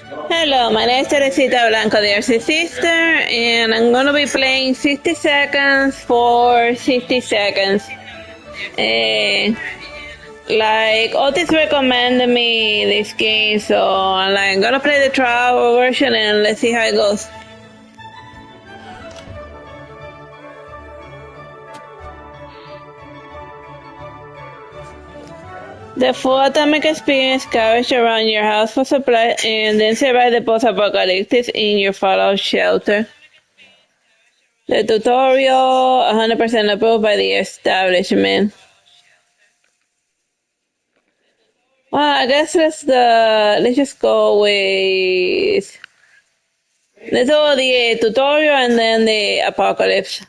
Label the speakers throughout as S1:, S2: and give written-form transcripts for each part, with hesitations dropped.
S1: Hello, my name is Teresita Blanco, the Artsy sister, and I'm going to be playing 60 seconds for 60 seconds. Like, Otis recommended me this game, so I'm going to play the trial version and let's see how it goes. The full atomic experience scavenge around your house for supplies and then survive the post-apocalypse in your fallout shelter. The tutorial 100% approved by the establishment. Well, I guess let's just go with let's do the tutorial and then the apocalypse.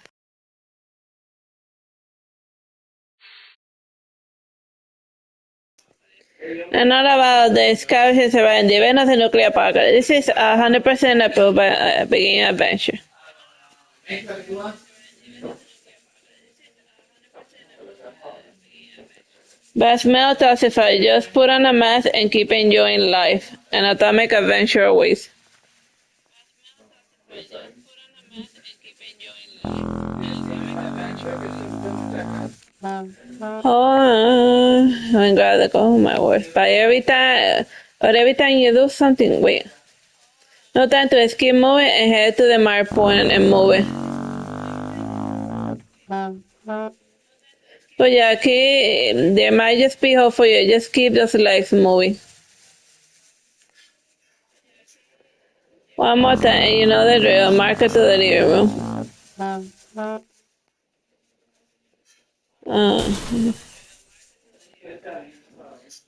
S1: And not about the scavengers around the event of the nuclear apocalypse. This is 100% approved by Beginning Adventure. But smell toxified. Just put on a mask and keep enjoying life. An atomic adventure awaits. Oh, my God, oh my word. But every time you do something, wait. No time to skip moving and head to the mark point and move it. So yeah, aquí there might just be hope for you. Just keep those legs moving. One more time, and you know the drill. Mark it to the living room.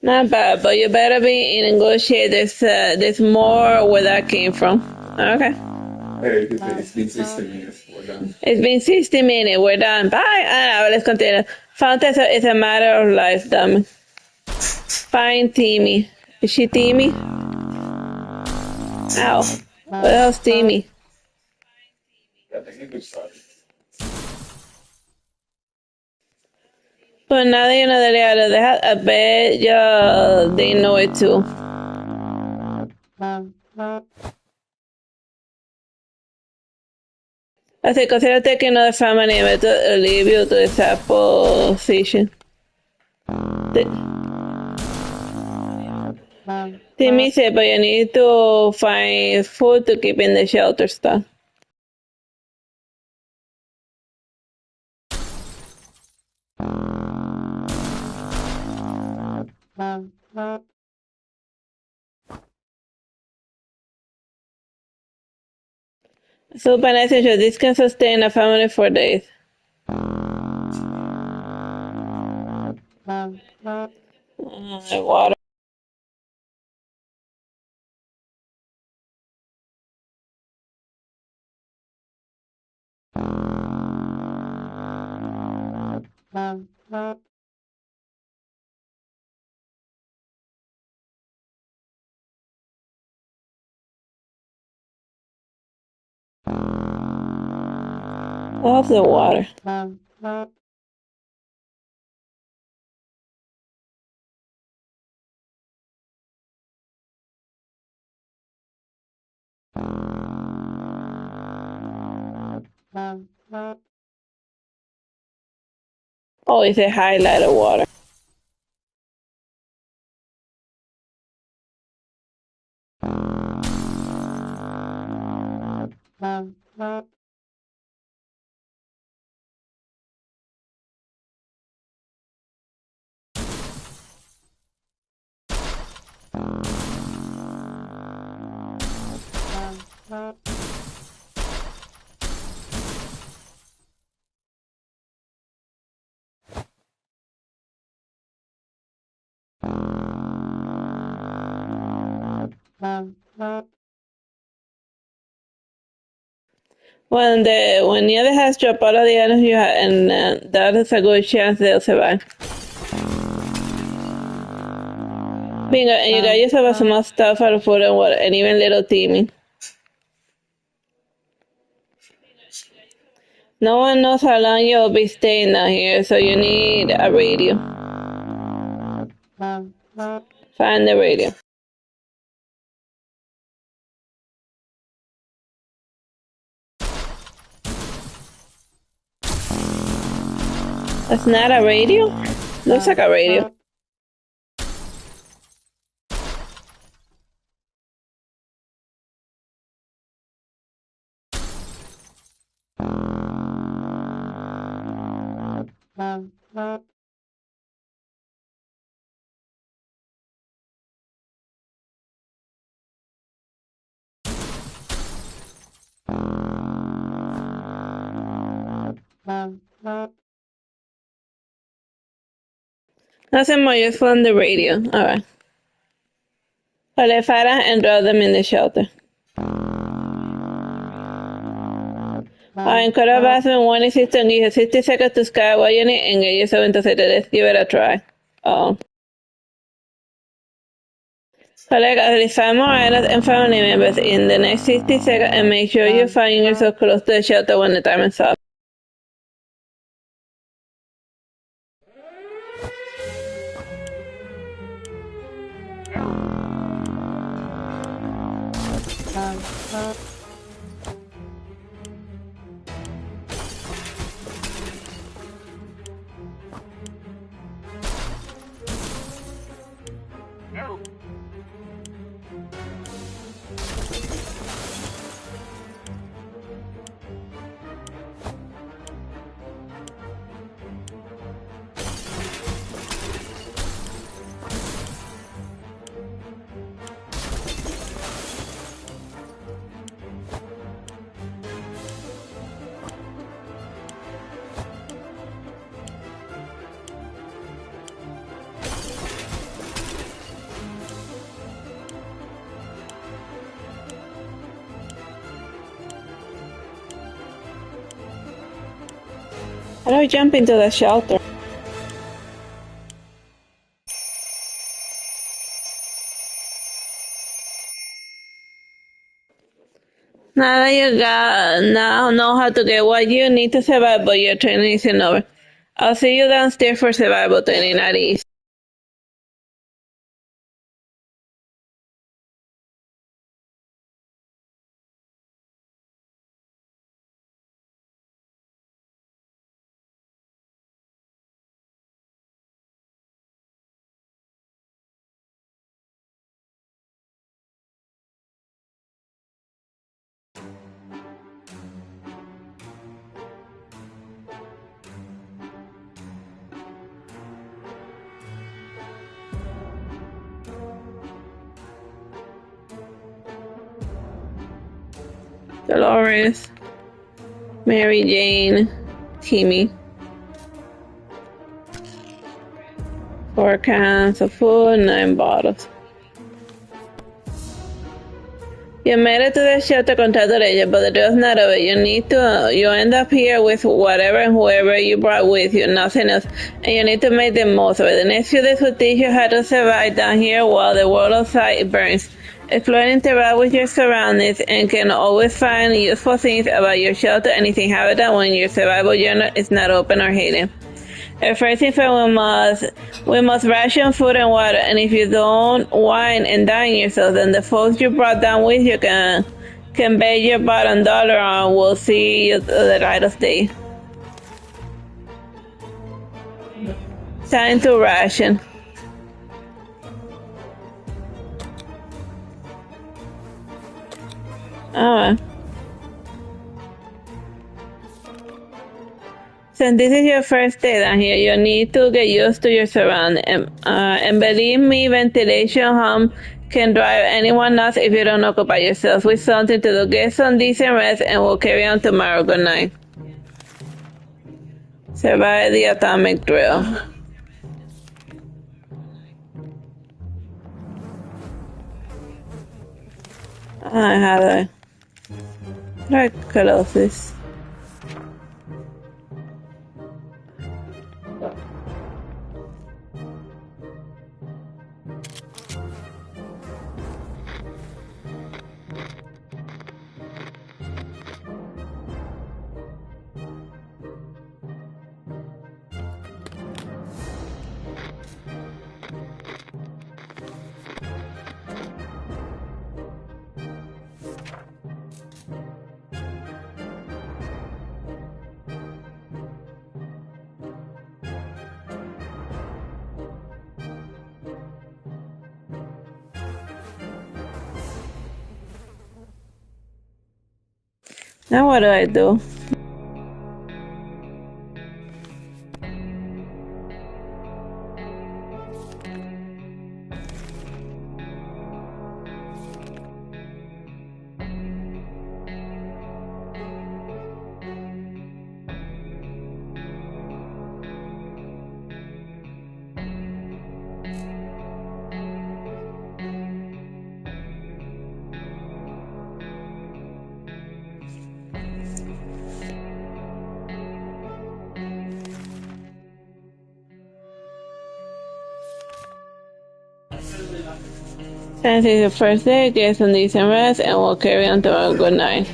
S1: Not bad, but you better be in negotiate. There's more where that came from. Okay.
S2: It's been 60 minutes. We're done.
S1: It's been 60 minutes. We're done. Bye. Let's continue. Fountain is a matter of life, dummy. Find Timmy. Is she Timmy? Ow. What else, Timmy? Pues nadie no debería lo dejar. I bet you they know it too. Así considérate que no de family to leave you to the position. Timmy said, but you need to find food to keep in the shelter stuff. So, by essential, this can sustain a family for days. Water. Of the water. Oh, it's a highlighter water. When the other has dropped out of the island, and that is a good chance they'll survive. Bingo, and you got yourself some more stuff out of food and water, and even little Timmy. No one knows how long you'll be staying down here, so you need a radio. Find the radio. That's not a radio? Looks like a radio. Nothing more useful than the radio. Alright. Call Farah and drop them in the shelter. Encourage bathroom 1 and give 60 seconds to sky what you need and get yourself into it. Let's give it a try. Collect at least 5 more items and family members in the next 60 seconds and make sure you find yourself close to the shelter when the time is up. How do I jump into the shelter? Now that you now know how to get what you need to survive, but your training isn't over. I'll see you downstairs for survival training at ease. Dolores, Mary Jane, Timmy. 4 cans of food, 9 bottles. You made it to the shelter con Tatorella, but the trail's not over. You end up here with whatever and whoever you brought with you, nothing else. And you need to make the most of it. The next few days will teach you how to survive down here while the world outside burns. Explore and interact with your surroundings and can always find useful things about your shelter and its habitat when your survival journal is not open or hidden. First thing we must ration food and water, and if you don't wine and dine yourself, then the folks you brought down with you can bet your bottom dollar on we'll see you the light of day. Time to ration. Alright. Since this is your first day down here, you need to get used to your surroundings. And believe me, ventilation hum can drive anyone nuts if you don't occupy yourself with something to do. Get some decent rest and we'll carry on tomorrow. Good night. Survive the atomic drill. How do I close this? Now what do I do? Since it's the first day, get some decent rest and we'll carry on tomorrow. Good night.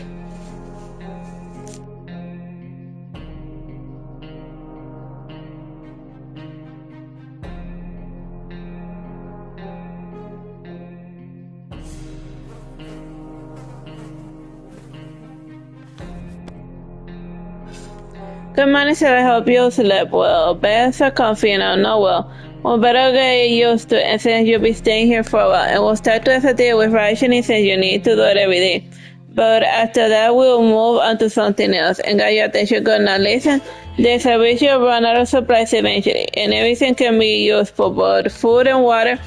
S1: Good morning, sir. I hope you slept well. Beds are comfy and I know well. Well, better get used to it since you'll be staying here for a while. And we'll start to associate with rationing since you need to do it every day. But after that, we'll move on to something else and get your attention. Good now, listen. The service will run out of supplies eventually, and everything can be useful, but food and water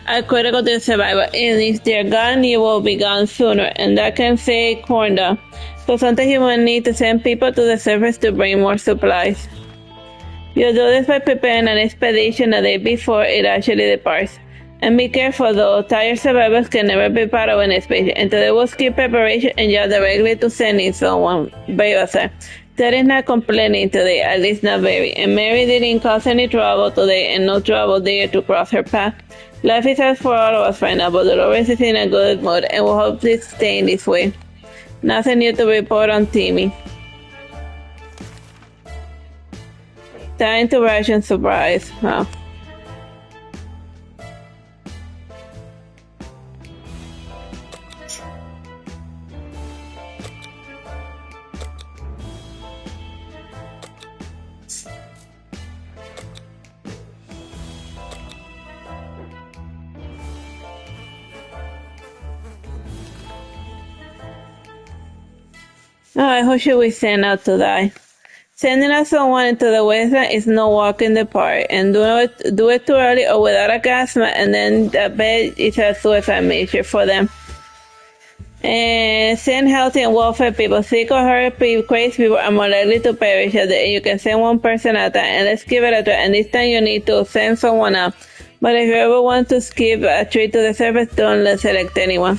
S1: are critical to survival. And if they're gone, you will be gone sooner, and that can say corn down. So sometimes you will need to send people to the surface to bring more supplies. You do this by preparing an expedition the day before it actually departs. And be careful though, tired survivors can never be part of an expedition, and they will skip preparation and just directly to sending someone. Brave sir. Ted is not complaining today, at least not very, and Mary didn't cause any trouble today and no trouble there to cross her path. Life is hard for all of us right now, but Dolores is in a good mood and will hope it's staying this way. Nothing new to report on Timmy. Time to ration surprise. Huh. Oh, who should we send out to die? Sending out someone into the wasteland is no walk in the park, and do it too early or without a gas mask, and then I bet it's a suicide mission for them. And send healthy and welfare people. Sick or hurt people, crazy people are more likely to perish. You can send one person at a time, and let's give it a try. And this time you need to send someone out. But if you ever want to skip a trip to the surface, don't let's select anyone.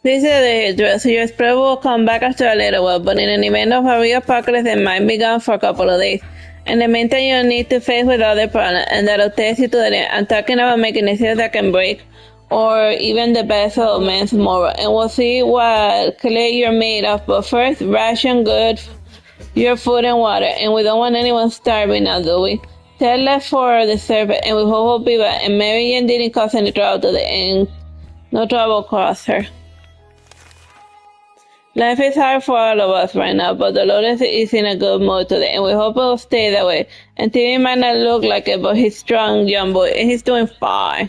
S1: This is the dress. Your spread will come back after a little while, but in an event of a real apocalypse, it might be gone for a couple of days. In the meantime, you need to face with other problems, and that'll test you to the end. I'm talking about making decisions that can break, or even the best of man's moral. And we'll see what clay you're made of. But first, ration good your food and water, and we don't want anyone starving now, do we? Ted left for the surface, and we hope he'll be back. And Mary Ann didn't cause any trouble today, and no trouble caused her. Life is hard for all of us right now, but Dolores is in a good mood today, and we hope it'll stay that way. And Timmy might not look like it, but he's strong, young boy, and he's doing fine.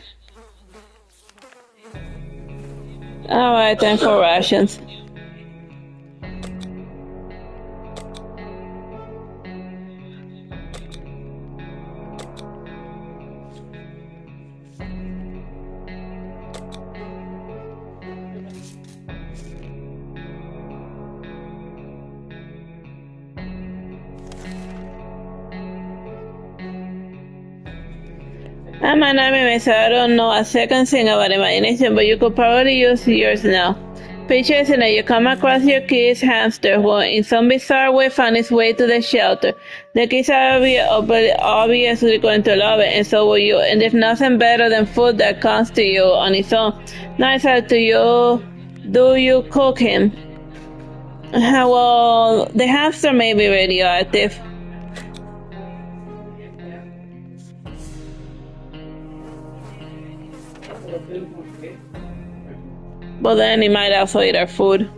S1: Alright, time for rations. I'm an army man, so I don't know a second thing about imagination, but you could probably use yours now. Picture is that you come across your kid's hamster who in some bizarre way found its way to the shelter. The kids are obviously going to love it, and so will you. And there's nothing better than food that comes to you on its own. Now it's up to you. Do you cook him? Well, the hamster may be radioactive. But then he might also eat our food.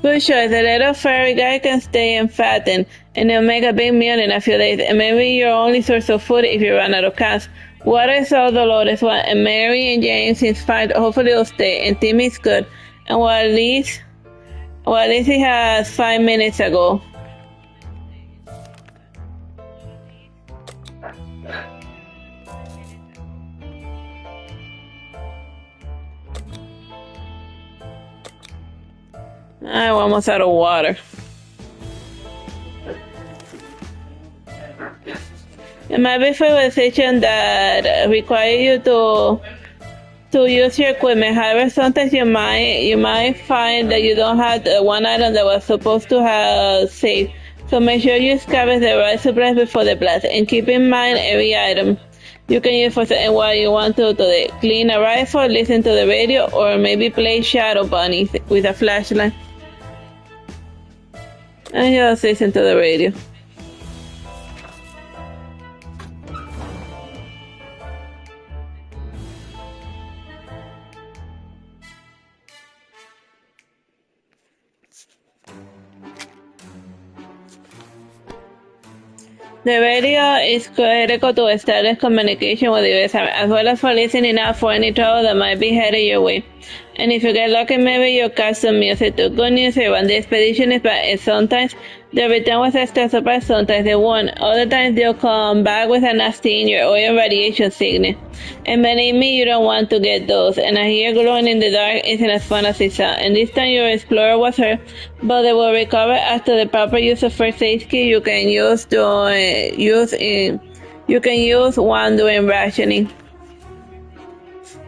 S1: Good choice. The little furry guy can stay and fatten, and he'll make a big meal in a few days. And maybe your only source of food if you run out of cats. Water is all Dolores wants, and Mary and James seems fine. Hopefully will stay, and Timmy's good. And at least he has 5 minutes ago. I'm almost out of water. It might be for a station that require you to use your equipment. However, sometimes you might find that you don't have the one item that was supposed to have saved. So make sure you scavenge the right supplies before the blast, and keep in mind every item you can use for and what you want to today. Clean a rifle, listen to the radio, or maybe play Shadow Bunny with a flashlight. And just listen to the radio. The radio is critical to establish communication with the US Army, as well as for listening out for any trouble that might be headed your way. And if you get lucky, maybe you'll catch some music too. Good news, everyone. The expedition is back, and sometimes they'll return with extra surprise, sometimes they won't. Other times they'll come back with a nasty injury or even radiation sickness. And believe me, you don't want to get those. And a hair glowing in the dark isn't as fun as it sounds. And this time your explorer was hurt, but they will recover after the proper use of first aid kit you can use one during rationing.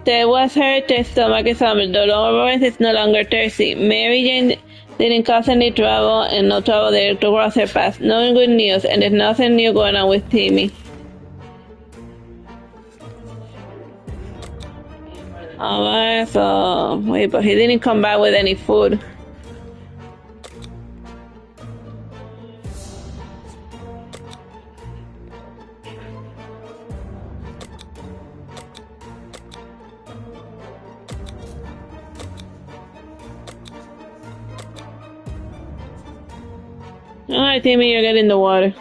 S1: Ted was hurt, her stomach is humble. Dolores is no longer thirsty. Mary Jane didn't cause any trouble, and no trouble there to cross her path. No good news, and there's nothing new going on with Timmy. Alright, so wait, but he didn't come back with any food. Alright, Timmy, you're getting the water.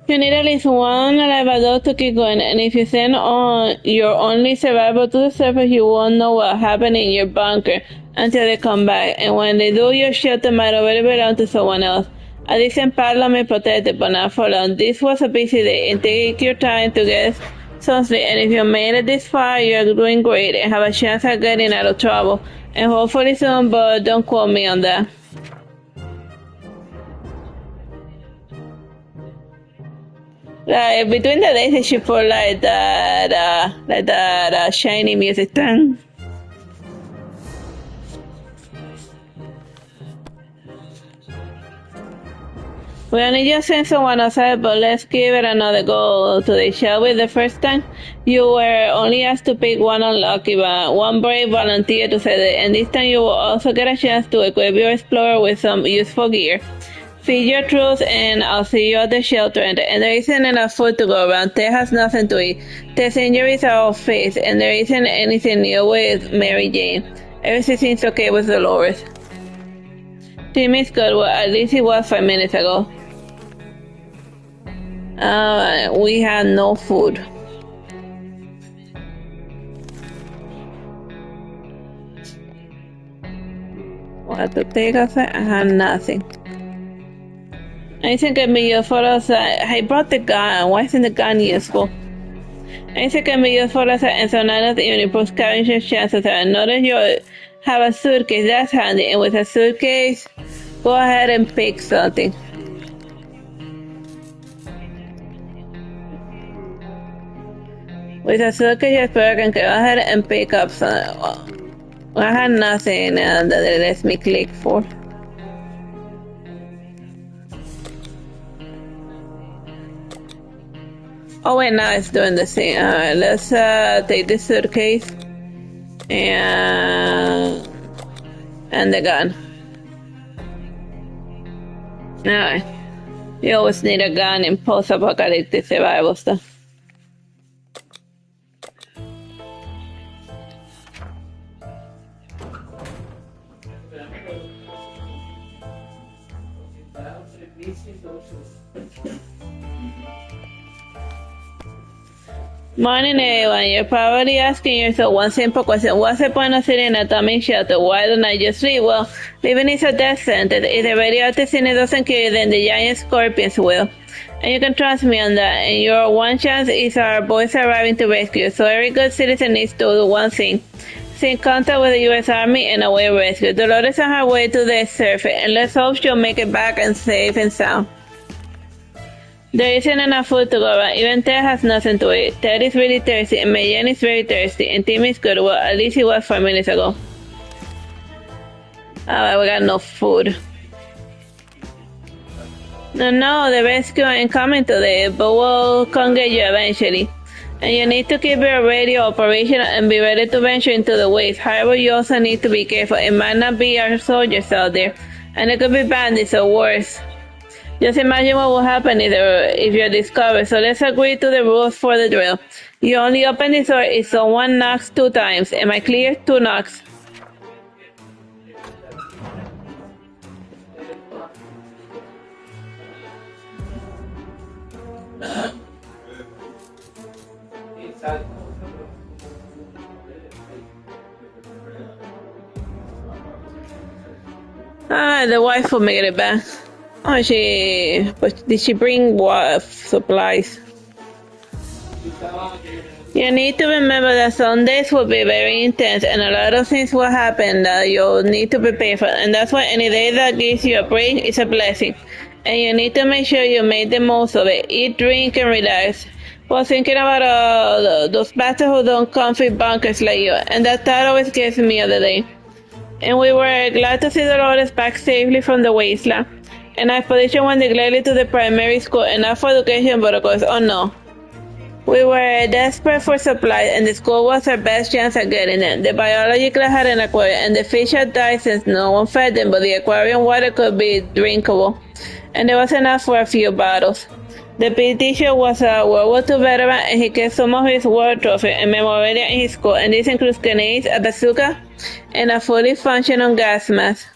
S1: You need at least one elevador to keep going, and if you send on your only survivor to the surface, you won't know what happened in your bunker until they come back. And when they do, your shelter might already belong to someone else. A decent padlock may protect it, but not for long. This was a busy day, and take your time to get some sleep. And if you made it this far, you're doing great and have a chance at getting out of trouble. And hopefully soon, but don't quote me on that. Like between the days, they should put like that shiny music. Dun. We only just sent someone outside, but let's give it another go today, shall we? The first time, you were only asked to pick one unlucky one brave volunteer to set it, and this time you will also get a chance to equip your explorer with some useful gear. Feed your troops, and I'll see you at the shelter. And there isn't enough food to go around. Ted has nothing to eat. Ted's injuries are all fixed, and there isn't anything new with Mary Jane. Everything seems okay with Dolores. Timmy's good. Well, at least he was 5 minutes ago. We had no food. What to take us? I had nothing. Dicen que envió fotos. I brought the gun. Why isn't the gun useful? Dice que envió fotos en zonas y por scavenger chances. Notice you have a suitcase. That's handy. And with a suitcase, go ahead and pick something. With a suitcase, you can go ahead and pick up something. I had nothing that it lets me click for. Oh wait, now it's doing the same. Alright, let's take this suitcase and the gun. Alright. You always need a gun in post-apocalyptic survival stuff. Morning, everyone. You're probably asking yourself one simple question. What's the point of sitting in a atomic shelter? Why don't I just leave? Well, living is a death sentence. If the radioactive city doesn't kill you, then the giant scorpions will. And you can trust me on that. And your one chance is our boys arriving to rescue you. So every good citizen needs to do one thing. Stay in contact with the U.S. Army and await rescue. Dolores on her way to the surface, and let's hope she'll make it back and safe and sound. There isn't enough food to go around. Even Ted has nothing to eat. Ted is really thirsty, and Mayan is very thirsty, and Tim is good. Well, at least he was 5 minutes ago. Alright, we got no food. No, the rescue ain't coming today, but we'll come get you eventually. And you need to keep your radio operational and be ready to venture into the waste. However, you also need to be careful. It might not be our soldiers out there, and it could be bandits or worse. Just imagine what will happen if you're discovered. So let's agree to the rules for the drill. You only open this door if someone knocks 2 times. Am I clear? 2 knocks. The wife will make it back. Oh, but did she bring supplies? You need to remember that some days will be very intense and a lot of things will happen that you'll need to prepare for. And that's why any day that gives you a break is a blessing. And you need to make sure you make the most of it. Eat, drink, and relax. Was thinking about those bastards who don't comfy bunkers like you. And that thought always gets me the day. And we were glad to see Dolores back safely from the wasteland. And our expedition went gladly to the primary school, and not for education, but of course, oh no. We were desperate for supplies, and the school was our best chance at getting them. The biology class had an aquarium, and the fish had died since no one fed them, but the aquarium water could be drinkable. And there was enough for a few bottles. The PE teacher was a World War II veteran, and he kept some of his war trophies and memorabilia in his school, and this includes grenades, a bazooka, and a fully functional gas mask.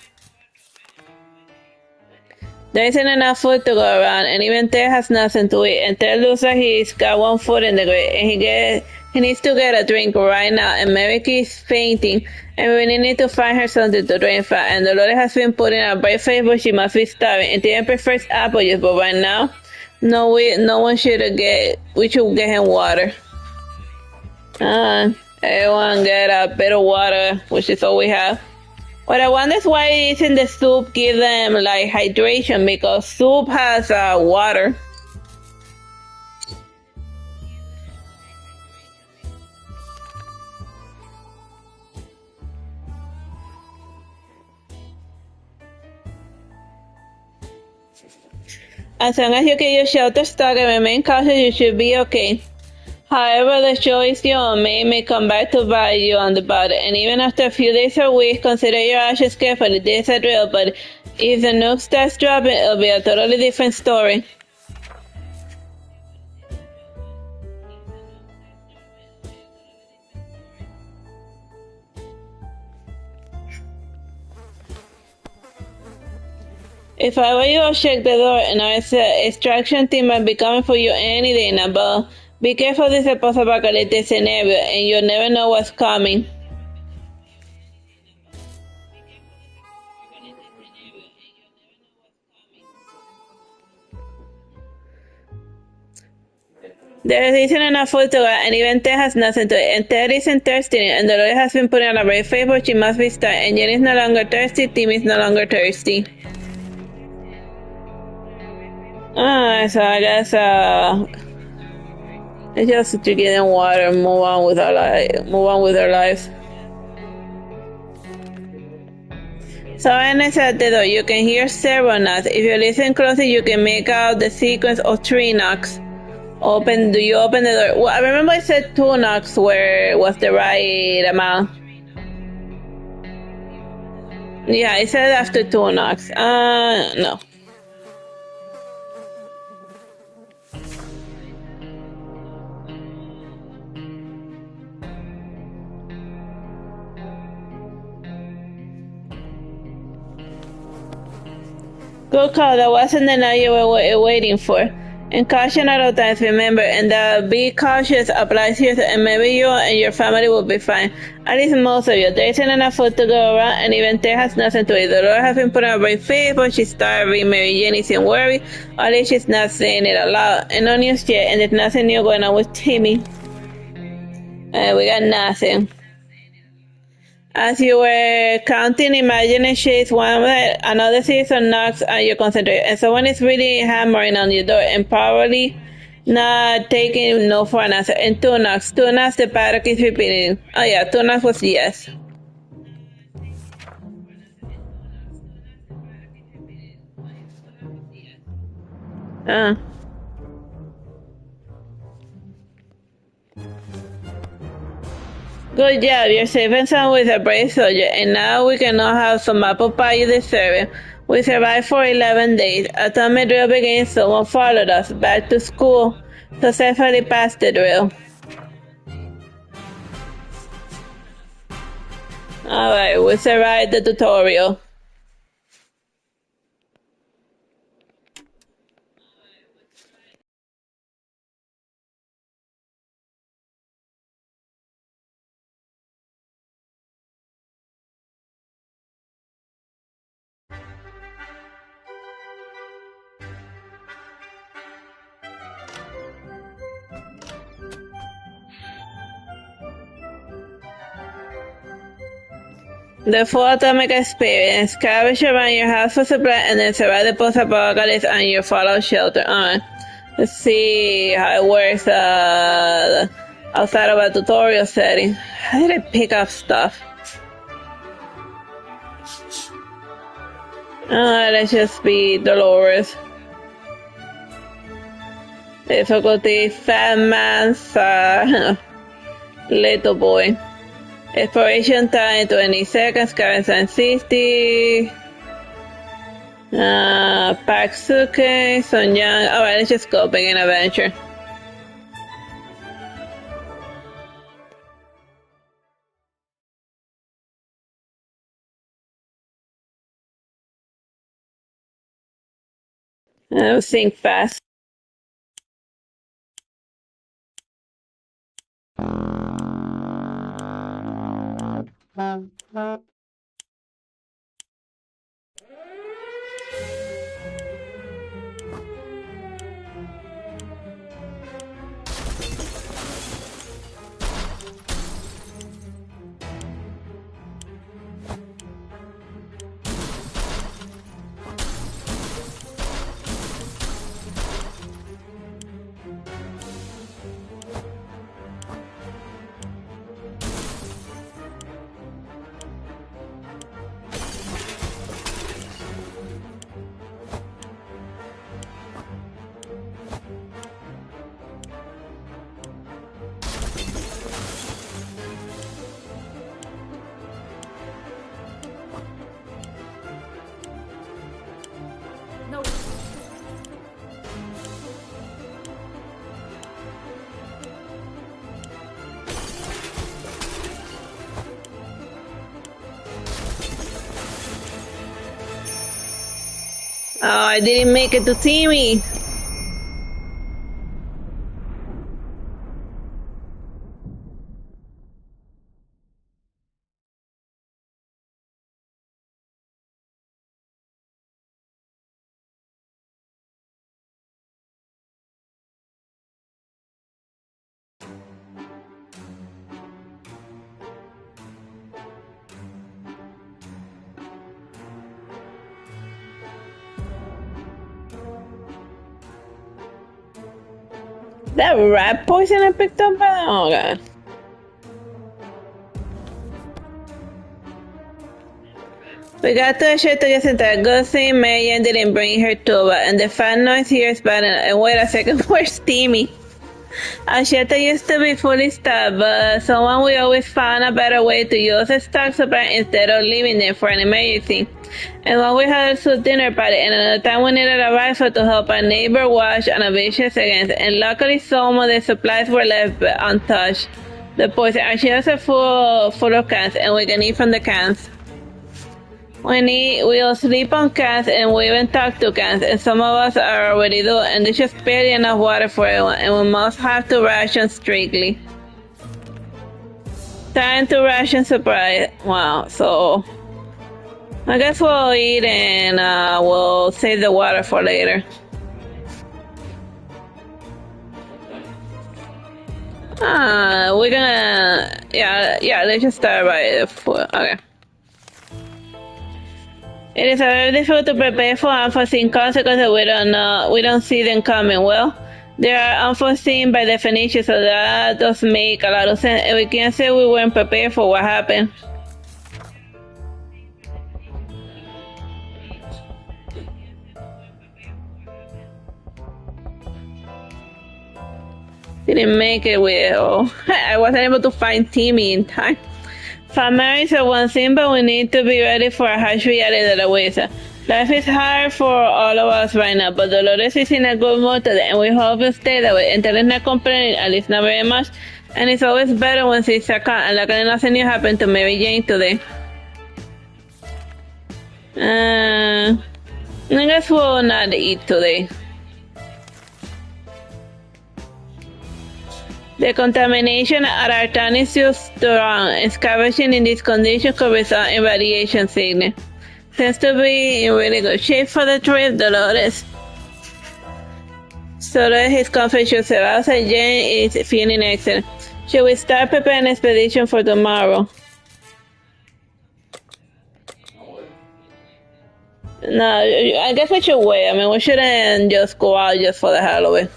S1: There isn't enough food to go around, and even Ted has nothing to eat. And Ted looks like he's got 1 foot in the grave, and he needs to get a drink right now. And Mary keeps fainting, and we really need to find her something to drink from. And Dolores has been putting a bright face, but she must be starving. And Ted prefers apple juice, but right now, we should get him water. Everyone get a bit of water, which is all we have. What I wonder is why isn't the soup give them like hydration, because soup has water. As long as you get your shelter stock and remain cautious, you should be okay. However, the choice you may come back to bite you on the butt, and even after a few days or weeks, consider your actions carefully. This is a drill, but if the nuke starts dropping, it'll be a totally different story. If I were you, I'll check the door, and our extraction team might be coming for you any day now, but be careful, this is a post-apocalyptic scenario, and you'll never know what's coming. There isn't enough food to go, and even Ted has nothing to eat. And Ted isn't thirsty, and Dolores has been putting on a brave face, but she must be starved. And Jen is no longer thirsty, Tim is no longer thirsty. So I guess it's just to get in water and move on with our lives. So inside the door, you can hear several knocks. If you listen closely, you can make out the sequence of 3 knocks. Do you open the door? Well, I remember I said 2 knocks where was the right amount. Yeah, it said after 2 knocks. No. Good call. That wasn't the night you were waiting for. And caution at all times, remember, and be cautious applies here, and maybe you and your family will be fine. At least most of you. There isn't enough food to go around, and even Ted has nothing to eat. The Lord has been putting on a brave face, but she's starving. Mary Jane isn't worried, or at least she's not saying it aloud. And no news yet, and there's nothing new going on with Timmy. We got nothing. As you were counting, imagine a shades one another series of knocks and you concentrate. And someone is really hammering on your door and probably not taking no for an answer. And 2 knocks. 2 knocks, the paddock is repeating. Oh yeah, 2 knocks was yes. Uh. Good job, you're safe and sound with a brave soldier, and now we can all have some apple pie you deserve it. We survived for 11 days. Atomic drill begins, someone followed us back to school. Successfully passed the drill. Alright, we survived the tutorial. The full atomic experience. Scavenge around your house for supply and then survive the post-apocalypse and your fallout shelter. Let's see how it works outside of a tutorial setting. How did I pick up stuff? Let's just be Dolores. Difficulty, Fat Man's Little Boy. Exploration time 20 seconds, current time 60. Paksuke, Son Young. Alright, let's just go begin adventure. Think fast. Oh, I didn't make it to Timmy. That rat poison I picked up? Oh god. We got to the shelter yesterday. Good thing Marianne didn't bring her tuba, and the fan noise here is bad enough. And wait a second, where's Timmy? Our shelter used to be fully stocked, but someone we always found a better way to use a stock supply instead of leaving them for an emergency. And when we had a sweet dinner party, and another time we needed a rifle to help our neighbor wash an vicious against, and luckily some of the supplies were left untouched. The poison, our shelters are full of cans, and we can eat from the cans. We'll sleep on cans, and we even talk to cans, and some of us are already do, and there's just barely enough water for everyone, and we must have to ration strictly. Time to ration supply. Wow, so I guess we'll eat and we'll save the water for later. We're gonna, yeah, let's just start by food. Okay. It is very difficult to prepare for unforeseen consequences. We don't see them coming. Well, they are unforeseen by definition, so that does make a lot of sense. And we can't say we weren't prepared for what happened. Didn't make it with, I wasn't able to find Timmy in time. Family is one thing, but we need to be ready for a harsh reality that awaits us. Life is hard for all of us right now, but Dolores is in a good mood today, and we hope you stay that way. Entonces not complaining, at least not very much, and it's always better when she's calm, and luckily nothing new happened to Mary Jane today. I guess we'll not eat today. The contamination at our town is just strong, and scavenging in this condition could result in radiation sickness. Seems to be in really good shape for the trip, Dolores. So that his confession Sebas and Jane is feeling excellent. Should we start preparing an expedition for tomorrow? No, I guess we should wait. I mean, we shouldn't just go out just for the hell of it.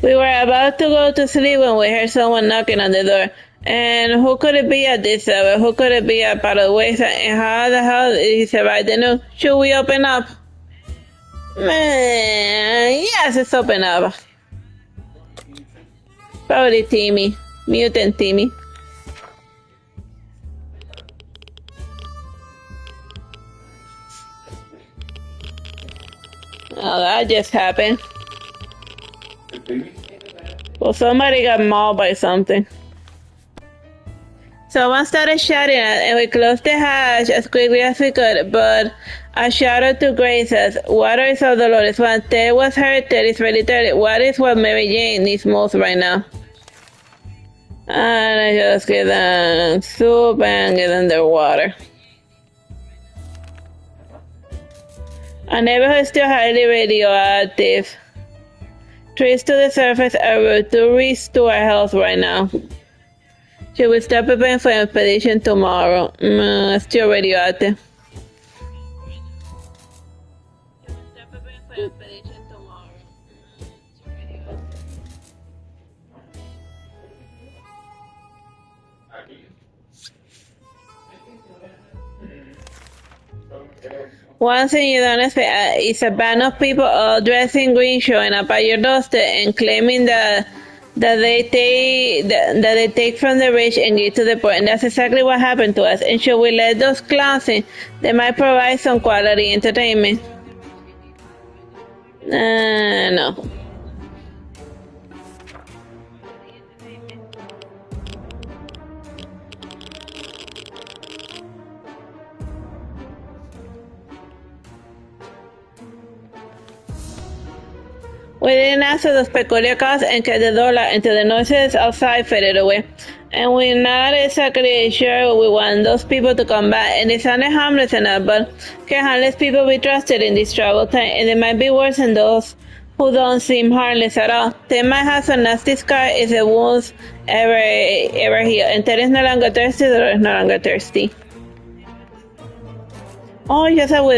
S1: We were about to go to sleep when we heard someone knocking on the door. And who could it be at this hour? Who could it be at Paraguay? And how the hell did he survive the news? Should we open up? Yes, let's open up. Probably Timmy. Mutant Timmy. Oh, that just happened. Well, somebody got mauled by something. Someone started shouting at us, and we closed the hatch as quickly as we could, but a shadow to grace us. Water is all Dolores. When Ted was hurt, Ted is ready to what is what Mary Jane needs most right now. And I just get them soup and get underwater. Our neighborhood is still highly radioactive. Trees to the surface are rude to restore health right now. Should we start preparing for an expedition tomorrow? Still radioactive. One thing you don't expect is a band of people all dressed in green showing up at your doorstep and claiming that they take from the rich and give to the poor, and that's exactly what happened to us. And should we let those clowns in? They might provide some quality entertainment. No. We didn't answer those peculiar calls and kept the door locked until the noises outside faded away. And we're not exactly sure we want those people to come back. And they sounded harmless enough, but can harmless people be trusted in this troubled time? And they might be worse than those who don't seem harmless at all. They might have some nasty scar if the wounds ever heal. And Ted is no longer thirsty, or is no longer thirsty. Oh, yes, we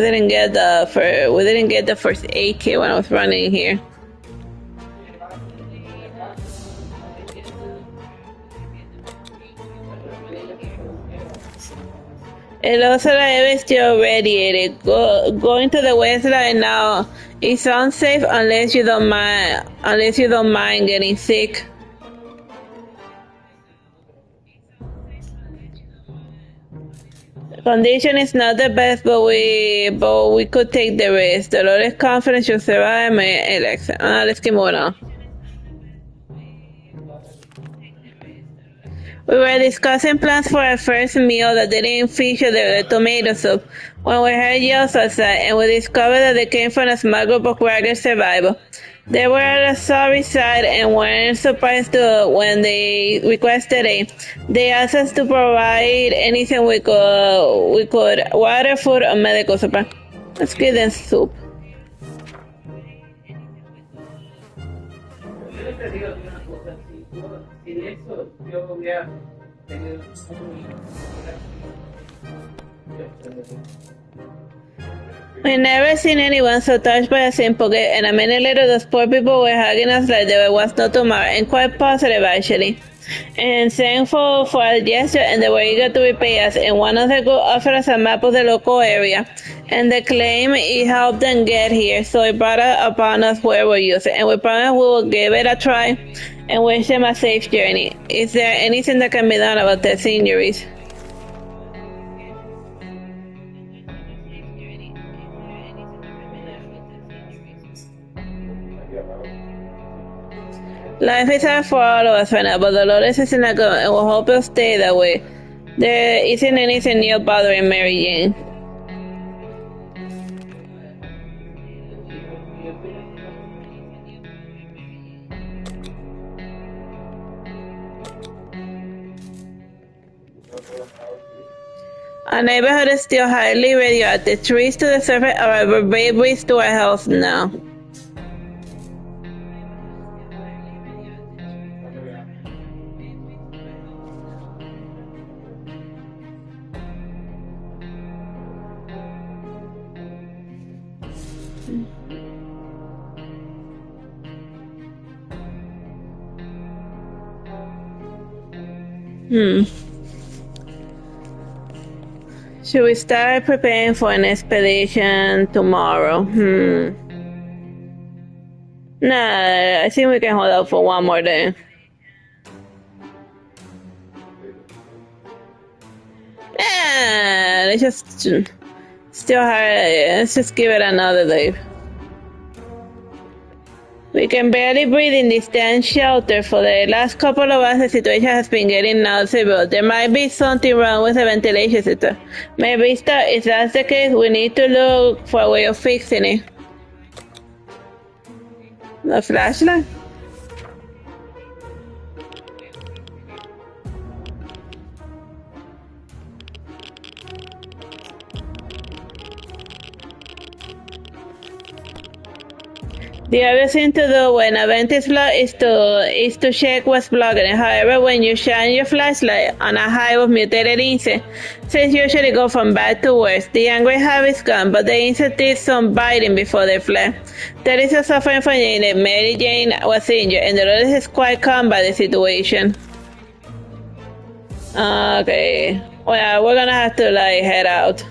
S1: didn't get the first aid kit when I was running here. El oso la is still radiated. Going to the waistline now is unsafe unless you don't mind getting sick. The condition is not the best, but we could take the risk. Dolores confidence you'll survive my election. Let's keep moving on. We were discussing plans for our first meal that didn't feature the tomato soup when we heard yells outside, and we discovered that they came from a small group of Ragged survivors. They were at a sorry side and weren't surprised when they requested aid. They asked us to provide anything we could, water, food, or medical supply. Let's give them soup. We never seen anyone so touched by a simple gift, and a minute later those poor people were hugging us like there was no tomorrow, and quite positive actually. And thankful for our gesture, and they were eager to repay us, and one of the group offered us a map of the local area, and they claimed it helped them get here, so it brought upon us where we're using, and we promised we will give it a try, and wish them a safe journey. Is there anything that can be done about their injuries? Life is hard for all of us right now, but Dolores is in a good, and we'll hope it'll stay that way. There isn't anything new bothering Mary Jane. Our neighborhood is still highly radioactive. Trees to the surface are a breeze to our health now. Should we start preparing for an expedition tomorrow? Nah, I think we can hold out for one more day. Yeah, let's just still hard. Let's just give it another day. We can barely breathe in this damn shelter. For the last couple of hours, the situation has been getting noticeable. There might be something wrong with the ventilation system. Maybe if that's the case, we need to look for a way of fixing it. The flashlight? The other thing to do when a vent is blocked is to check what's blocking it. However, when you shine your flashlight on a hive of mutated insects, things usually go from bad to worse. The angry hive is gone, but the insect did some biting before they fled. Teresa is suffering from Jane. Mary Jane was injured, and the Dolores is quite calm by the situation. Okay, well, we're gonna have to head out.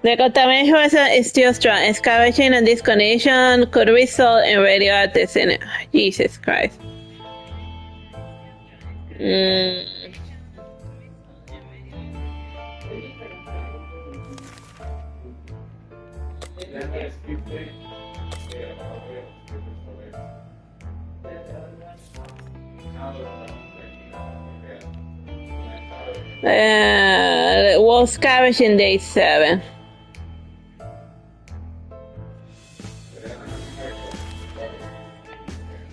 S1: The contamination is still strong. Scavenging in this condition could result in radioactivity. Jesus Christ. We'll scavenge in day 7.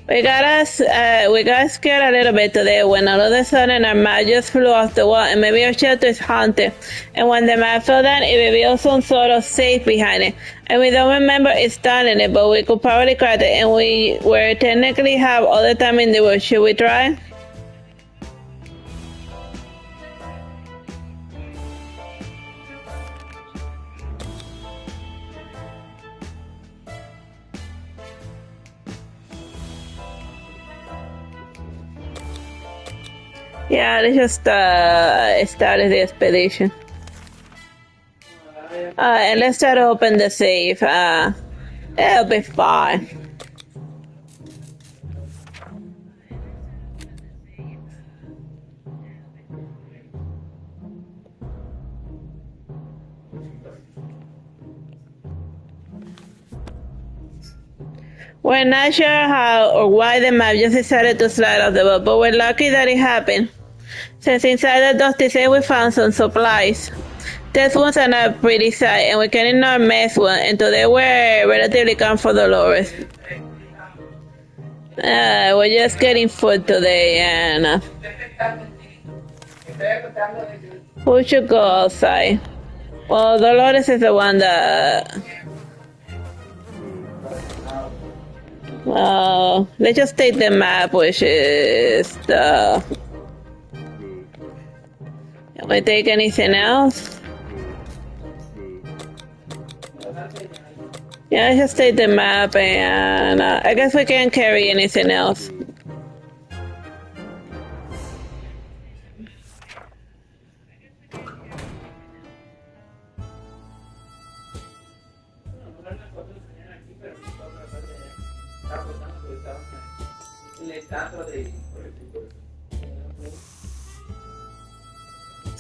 S1: We got scared a little bit today when all of a sudden our map just flew off the wall and maybe our shelter is haunted. And when the map fell down, it revealed some sort of safe behind it. And we don't remember installing it, but we could probably crack it. And we were technically have all the time in the world. Should we try? Yeah, let's just started the expedition. And let's try to open the safe. It'll be fine. We're not sure how or why the map just decided to slide off the boat, but we're lucky that it happened. Since inside the dusty safe we found some supplies. These ones are not pretty sight, and we can ignore mess one until they were relatively calm for Dolores. We're just getting food today, and who should go outside? Well, Dolores is the one that. Let's just take the map, which is the. Can we take anything else? Yeah, let's just take the map, and I guess we can't carry anything else.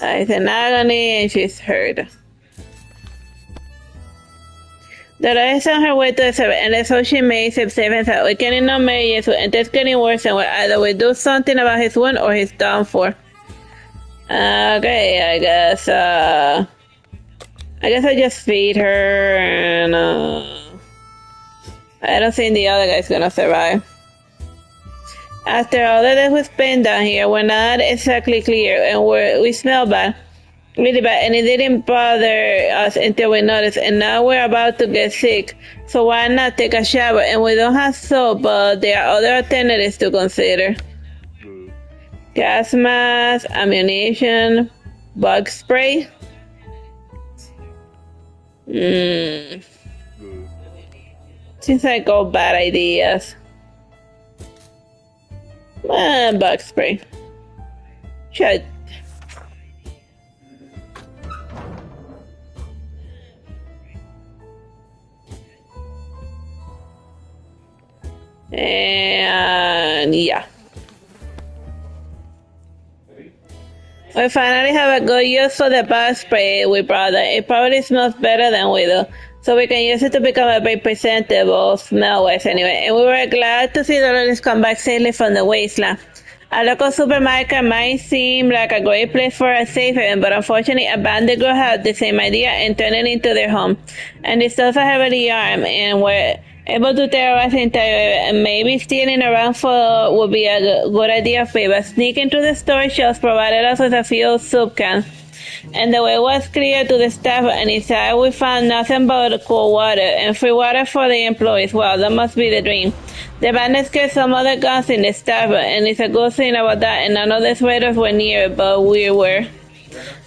S1: It's an agony and she's hurt. Dolores is on her way to the server, and that's how she makes it safe and sound. We can ignore Mary Jesus, and it's getting worse, and either we do something about his wound or he's done for. Okay, I guess I just feed her, and I don't think the other guy's gonna survive. After all that was spent down here, we're not exactly clear, and we smell bad. Really bad, and it didn't bother us until we noticed, and now we're about to get sick. So why not take a shower? And we don't have soap, but there are other alternatives to consider. Gas mask, ammunition, bug spray. Seems like all bad ideas. Bug spray. Shut. And yeah. We finally have a good use for the bug spray we brought. It probably smells better than we do. So we can use it to become a very presentable smell-wise anyway. And we were glad to see Dolores come back safely from the wasteland. A local supermarket might seem like a great place for a safe haven, but unfortunately a bandit group had the same idea and turned it into their home. And the stores are heavily armed and were able to terrorize the entire area, and maybe stealing around for would be a good idea for you, but sneaking through the storage shelves provided us with a few soup cans. And the way was clear to the staff, and inside we found nothing but cool water and free water for the employees. Well, that must be the dream. The bandits kept some other guns in the staff, and it's a good thing about that, and none of the raiders were near, but we were.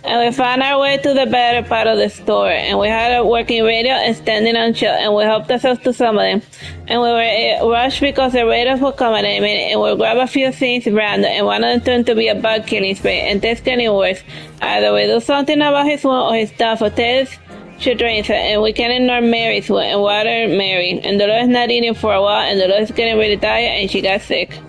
S1: And we found our way to the better part of the store, and we had a working radio and standing on shelf, and we helped ourselves to some of them. And we were rushed because the raiders were coming in, and we grabbed a few things random, and one of them turned to be a bug killing spray, and that's getting worse. Either we do something about his wound or his stuff, for Ted should drain her, and we can't ignore Mary's wound and water Mary. And Dolores not eating for a while, and Dolores is getting really tired, and she got sick.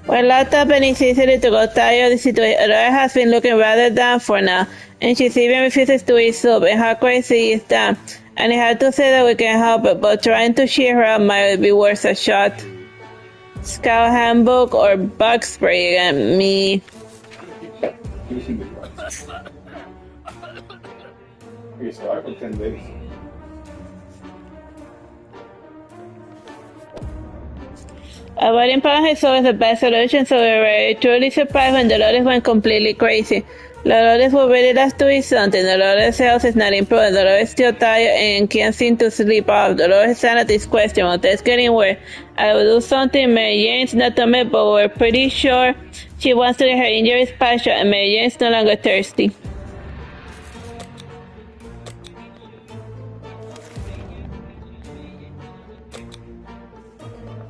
S1: Well, laptop and it's easy to go tired of the situation. Dolores has been looking rather down for now, and she even refuses to eat soup, and how crazy is that? And it's hard to say that we can help it, but trying to cheer her up might be worth a shot. Scout handbook or bug spray again, me.
S2: Y eso va con tendencia.
S1: Avoiding panic is always the best solution, so we were truly surprised when Dolores went completely crazy. Dolores was ready to do something. Dolores' health is not improving. Dolores is still tired and can't seem to sleep off. Dolores' sanity is questionable. It's getting worse. I will do something. Mary Jane's not a me, but we're pretty sure she wants to let her injuries pass, and Mary Jane's no longer thirsty.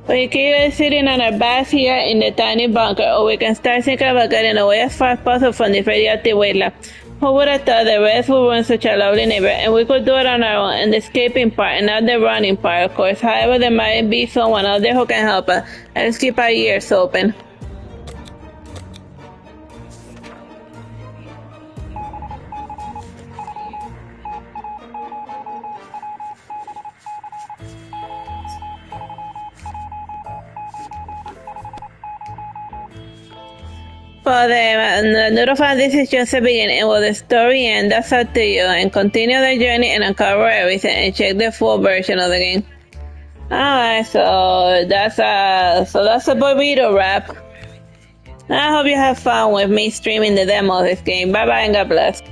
S1: We can either sitting on our backs here in the tiny bunker, or we can start thinking about getting away as far as possible from the radioactive wasteland. Who would have thought the rest would run such a lovely neighbor, and we could do it on our own, and the escaping part, and not the running part, of course. However, there might be someone out there who can help us. Let's keep our ears open. For the neurofan, this is just the beginning, and will the story end? That's up to you. And continue the journey and uncover everything, and check the full version of the game. Alright, so that's a burrito wrap. I hope you have fun with me streaming the demo of this game. Bye bye and God bless.